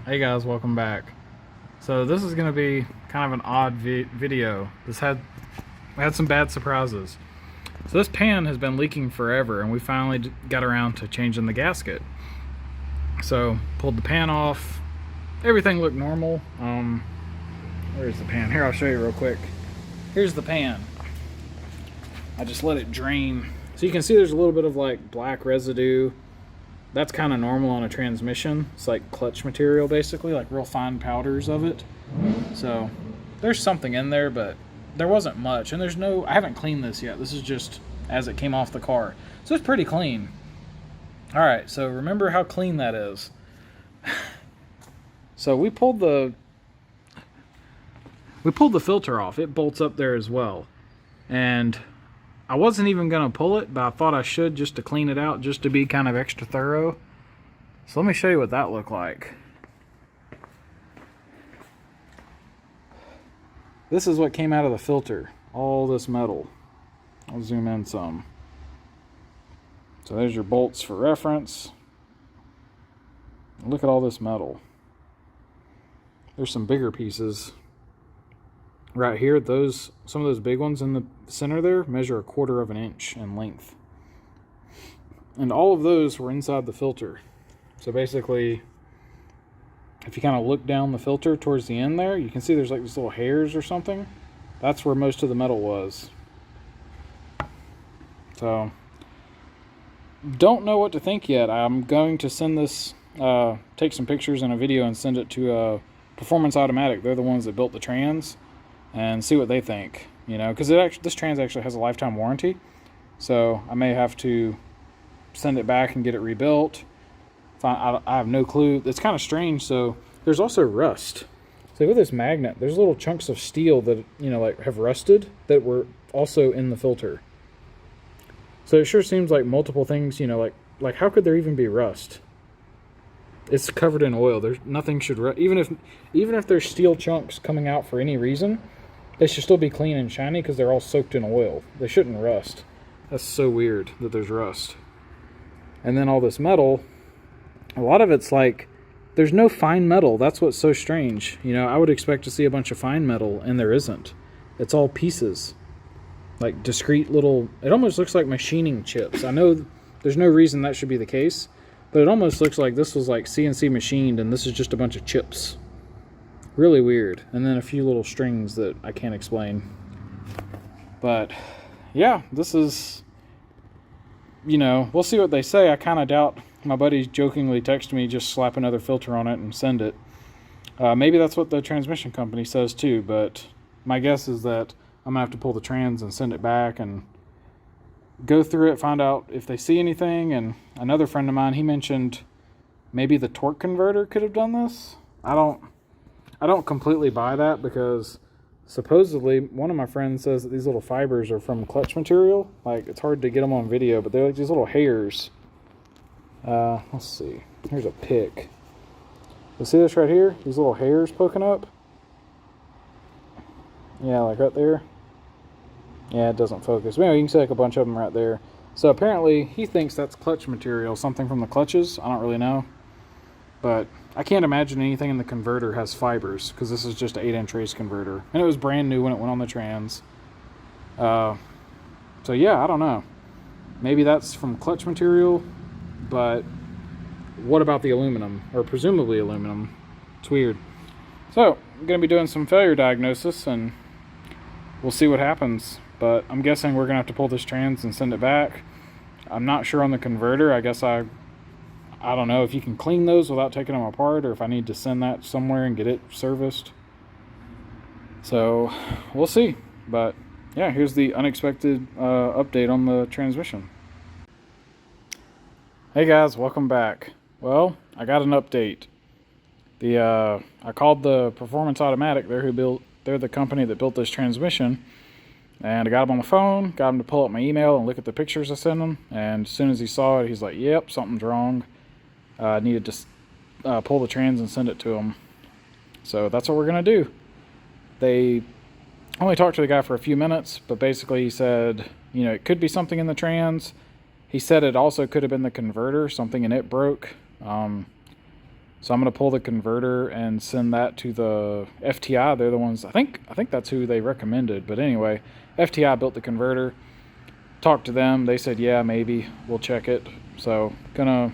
Hey guys, welcome back. So this is going to be kind of an odd video. We had some bad surprises. So this pan has been leaking forever, and we finally got around to changing the gasket. So pulled the pan off. Everything looked normal. Where's the pan? Here, I'll show you real quick. Here's the pan. I just let it drain. So you can see there's a little bit of like black residue. That's kind of normal on a transmission. It's like clutch material, basically, like real fine powders of it. So there's something in there, but there wasn't much. And I haven't cleaned this yet. This is just as it came off the car. So it's pretty clean. All right, so remember how clean that is. So we pulled the filter off. It bolts up there as well. And I wasn't even going to pull it, but I thought I should just to clean it out, just to be kind of extra thorough. So let me show you what that looked like. This is what came out of the filter. All this metal. I'll zoom in some. So there's your bolts for reference. Look at all this metal. There's some bigger pieces right here. Some of those big ones in the center there measure 1/4 of an inch in length. And all of those were inside the filter. So basically, if you kind of look down the filter towards the end there, you can see there's like these little hairs or something. That's where most of the metal was. So, don't know what to think yet. I'm going to send this, take some pictures and a video and send it to Performance Automatic. They're the ones that built the trans, and see what they think. You know, because this trans actually has a lifetime warranty. So I may have to send it back and get it rebuilt. I have no clue. It's kind of strange. So there's also rust. So with this magnet, there's little chunks of steel that, you know, like have rusted that were also in the filter. So it sure seems like multiple things, you know, like how could there even be rust? It's covered in oil. There's nothing should rust. Even if there's steel chunks coming out for any reason, they should still be clean and shiny because they're all soaked in oil. They shouldn't rust. That's so weird that there's rust. And then all this metal, a lot of it's like, there's no fine metal. That's what's so strange. You know, I would expect to see a bunch of fine metal, and there isn't. It's all pieces. Like discrete little, it almost looks like machining chips. I know there's no reason that should be the case, but it almost looks like this was like CNC machined, and this is just a bunch of chips. Really weird. And then a few little strings that I can't explain. But yeah, this is, you know, we'll see what they say. I kind of doubt. My buddy jokingly texted me, just slap another filter on it and send it. Maybe that's what the transmission company says too, but my guess is that I'm going to have to pull the trans and send it back and go through it, find out if they see anything. And another friend of mine, he mentioned maybe the torque converter could have done this. I don't completely buy that, because supposedly one of my friends says that these little fibers are from clutch material. Like, it's hard to get them on video, but they're like these little hairs. Let's see. Here's a pick. You see this right here? These little hairs poking up? Yeah, like right there. Yeah, it doesn't focus. But anyway, you can see like a bunch of them right there. So apparently he thinks that's clutch material, something from the clutches. I don't really know. But I can't imagine anything in the converter has fibers, because this is just an 8-inch race converter. And it was brand new when it went on the trans. So yeah, I don't know. Maybe that's from clutch material, but what about the aluminum? Or presumably aluminum. It's weird. So, I'm going to be doing some failure diagnosis, and we'll see what happens. But I'm guessing we're going to have to pull this trans and send it back. I'm not sure on the converter. I guess I don't know if you can clean those without taking them apart, or if I need to send that somewhere and get it serviced. So, we'll see. But, yeah, here's the unexpected update on the transmission. Hey guys, welcome back. Well, I got an update. I called the Performance Automatic. They're the company that built this transmission. And I got him on the phone, got him to pull up my email and look at the pictures I sent him. And as soon as he saw it, he's like, yep, something's wrong. I needed to pull the trans and send it to him. So that's what we're going to do. They only talked to the guy for a few minutes, but basically he said, you know, it could be something in the trans. He said it also could have been the converter, something in it broke. So I'm going to pull the converter and send that to the FTI. They're the ones, I think that's who they recommended. But anyway, FTI built the converter. Talked to them. They said, yeah, maybe. We'll check it. So gonna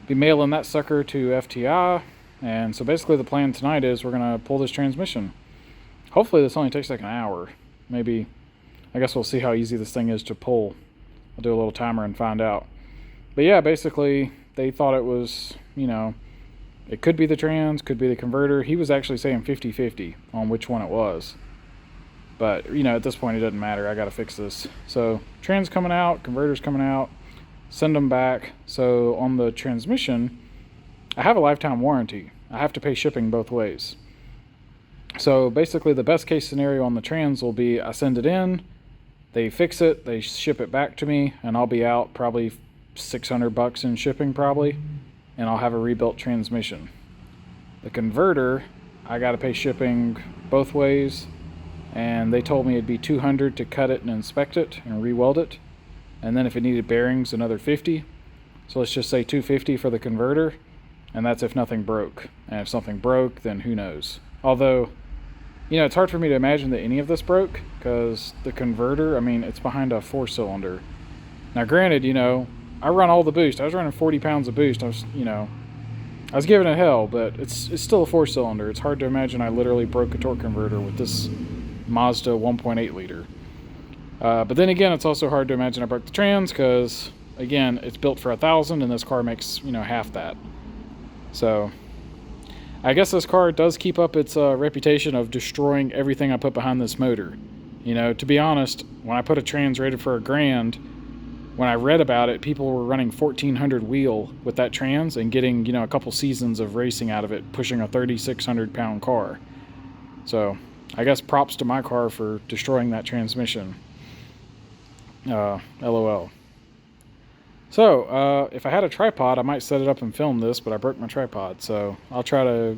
be mailing that sucker to FTI. And so basically the plan tonight is we're going to pull this transmission. Hopefully this only takes like an hour. Maybe, I guess we'll see how easy this thing is to pull. I'll do a little timer and find out. But yeah, basically they thought it was, you know, it could be the trans, could be the converter. He was actually saying 50-50 on which one it was. But, you know, at this point it doesn't matter. I got to fix this. So trans coming out, converter's coming out, send them back. So on the transmission, I have a lifetime warranty. I have to pay shipping both ways. So basically the best case scenario on the trans will be I send it in, they fix it, they ship it back to me, and I'll be out probably $600 in shipping probably, and I'll have a rebuilt transmission. The converter, I got to pay shipping both ways, and they told me it'd be $200 to cut it and inspect it and re-weld it, and then if it needed bearings, another $50. So let's just say $250 for the converter, and that's if nothing broke. And if something broke, then who knows. Although, you know, it's hard for me to imagine that any of this broke, because the converter, I mean, it's behind a 4-cylinder. Now granted, you know, I run all the boost. I was running 40 pounds of boost. I was giving it hell, but it's still a 4-cylinder. It's hard to imagine I literally broke a torque converter with this Mazda 1.8 liter. But then again, it's also hard to imagine I broke the trans because, again, it's built for 1,000 and this car makes, you know, half that. So I guess this car does keep up its reputation of destroying everything I put behind this motor. You know, to be honest, when I put a trans rated for $1,000, when I read about it, people were running 1,400 wheel with that trans and getting, you know, a couple seasons of racing out of it, pushing a 3,600 pound car. So I guess props to my car for destroying that transmission. LOL. So if I had a tripod, I might set it up and film this, but I broke my tripod. So I'll try to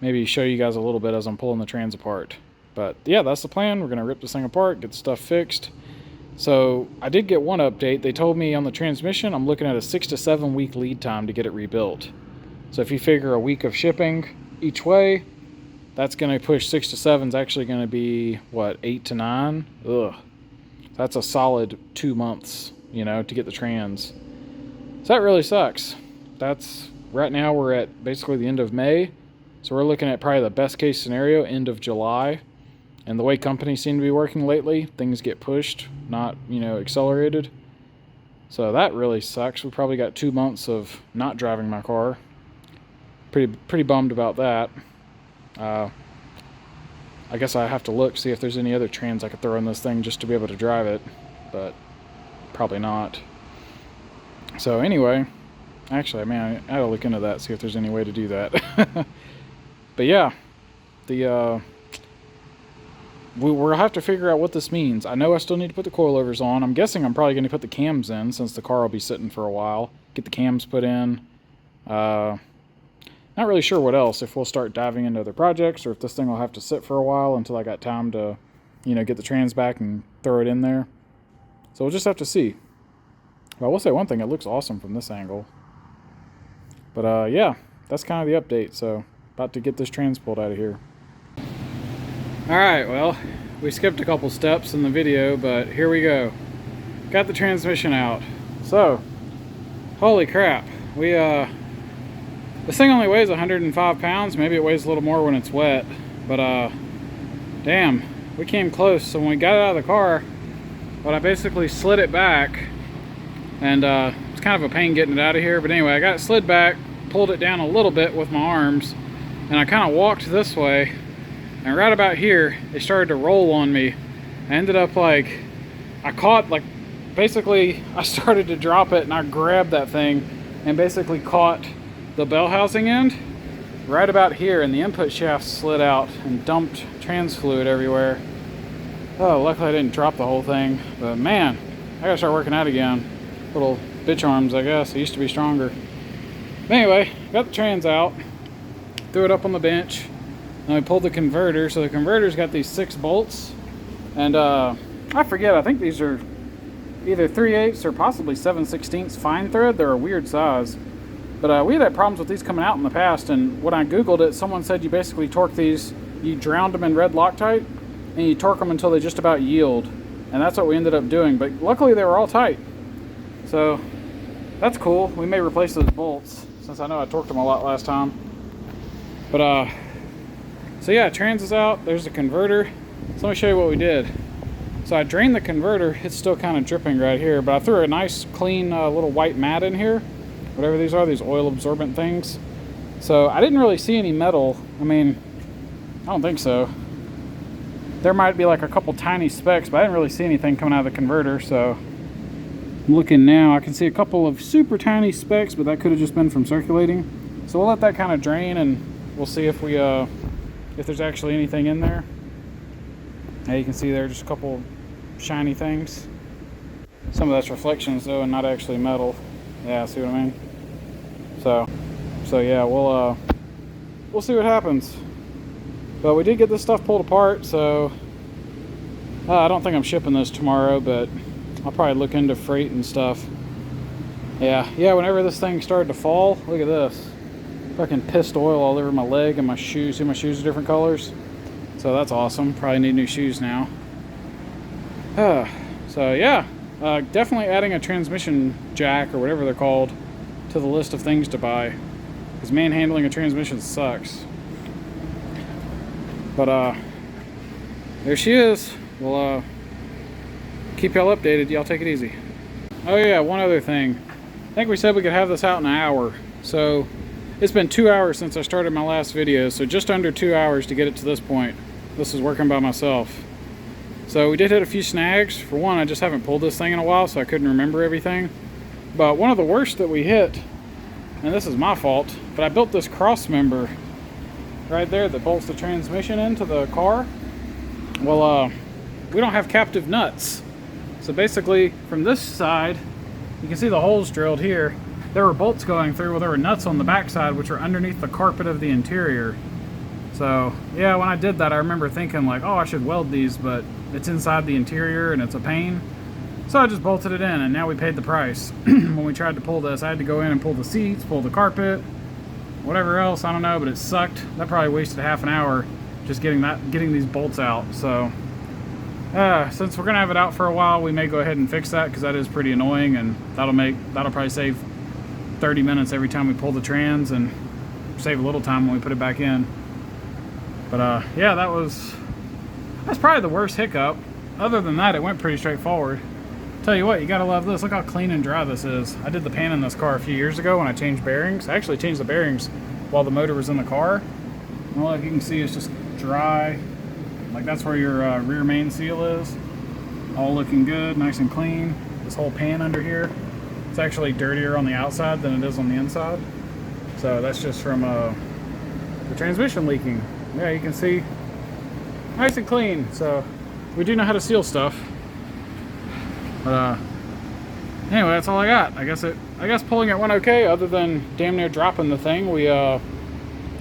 maybe show you guys a little bit as I'm pulling the trans apart. But yeah, that's the plan. We're going to rip this thing apart, get the stuff fixed. So I did get one update. They told me on the transmission, I'm looking at a 6 to 7 week lead time to get it rebuilt. So if you figure a week of shipping each way, that's going to push 6 to 7 is actually going to be, what, 8 to 9? Ugh. That's a solid 2 months, you know, to get the trans. So that really sucks. That's, right now we're at basically the end of May. So we're looking at probably the best case scenario, end of July. And the way companies seem to be working lately, things get pushed, not, you know, accelerated. So that really sucks. We probably got 2 months of not driving my car. Pretty bummed about that. I guess I have to look, see if there's any other trans I could throw in this thing just to be able to drive it. But probably not. So anyway, actually, man, I gotta look into that, see if there's any way to do that. But yeah, we'll have to figure out what this means. I know I still need to put the coilovers on. I'm guessing I'm probably going to put the cams in since the car will be sitting for a while. Get the cams put in. Not really sure what else, if we'll start diving into other projects or if this thing will have to sit for a while until I got time to, you know, get the trans back and throw it in there. So we'll just have to see. But I will say one thing, it looks awesome from this angle. But yeah, that's kind of the update. So about to get this trans pulled out of here. Alright, well, we skipped a couple steps in the video, but here we go. Got the transmission out. So, holy crap. This thing only weighs 105 pounds. Maybe it weighs a little more when it's wet. But, damn, we came close. So when we got it out of the car, I basically slid it back. And it's kind of a pain getting it out of here. But anyway, I got it slid back, pulled it down a little bit with my arms, and I kind of walked this way. And right about here, it started to roll on me. I ended up I started to drop it and I grabbed that thing and basically caught the bell housing end right about here, and the input shaft slid out and dumped trans fluid everywhere. Oh, luckily I didn't drop the whole thing, but man, I gotta start working out again. Little bitch arms, I guess. I used to be stronger. But anyway, got the trans out, threw it up on the bench. Then we pulled the converter. So the converter's got these 6 bolts. And I forget, I think these are either 3/8 or possibly 7/16 fine thread. They're a weird size. But we had problems with these coming out in the past, and when I googled it, someone said you basically torque these, you drowned them in red Loctite, and you torque them until they just about yield, and that's what we ended up doing. But luckily they were all tight, so that's cool. We may replace those bolts, since I know I torqued them a lot last time. But so yeah, trans is out. There's the converter. So let me show you what we did. So I drained the converter. It's still kind of dripping right here, but I threw a nice clean little white mat in here, whatever these are, these oil absorbent things. So I didn't really see any metal. I mean, I don't think so. There might be like a couple tiny specks, but I didn't really see anything coming out of the converter. So I'm looking now, I can see a couple of super tiny specks, but that could have just been from circulating. So we'll let that kind of drain, and we'll see if we if there's actually anything in there. Now you can see there just a couple shiny things. Some of that's reflections though, and not actually metal. Yeah, see what I mean? So yeah, we'll see what happens. But we did get this stuff pulled apart, so I don't think I'm shipping this tomorrow, but I'll probably look into freight and stuff. Yeah, whenever this thing started to fall, look at this. Fucking pissed oil all over my leg and my shoes. See, my shoes are different colors. So that's awesome. Probably need new shoes now. So yeah, definitely adding a transmission jack or whatever they're called to the list of things to buy, because manhandling a transmission sucks. But there she is. We'll keep y'all updated. Y'all take it easy. Oh yeah, one other thing. I think we said we could have this out in an hour. So it's been 2 hours since I started my last video, so just under 2 hours to get it to this point. This is working by myself. So we did hit a few snags. For one, I just haven't pulled this thing in a while, so I couldn't remember everything. But one of the worst that we hit, and this is my fault, but I built this cross member right there that bolts the transmission into the car. Well, we don't have captive nuts. So basically, from this side, you can see the holes drilled here. There were bolts going through. Well, there were nuts on the back side, which are underneath the carpet of the interior. So yeah, when I did that, I remember thinking like, oh, I should weld these, but it's inside the interior and it's a pain. So I just bolted it in, and now we paid the price. When we tried to pull this, I had to go in and pull the seats, pull the carpet, whatever else, I don't know, but it sucked. That probably wasted half an hour just getting these bolts out. So since we're gonna have it out for a while, we may go ahead and fix that, because that is pretty annoying, and that'll probably save 30 minutes every time we pull the trans, and save a little time when we put it back in. But yeah, that's probably the worst hiccup. Other than that, it went pretty straightforward. Tell you what, you gotta love this. Look how clean and dry this is. I did the pan in this car a few years ago when I changed bearings. I actually changed the bearings while the motor was in the car. And like you can see, it's just dry. Like that's where your rear main seal is. All looking good, nice and clean. This whole pan under here, it's actually dirtier on the outside than it is on the inside. So that's just from the transmission leaking. Yeah, you can see, nice and clean. So we do know how to seal stuff. But anyway, that's all I got. I guess pulling it went okay, other than damn near dropping the thing. It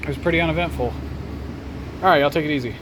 was pretty uneventful. All right, y'all take it easy.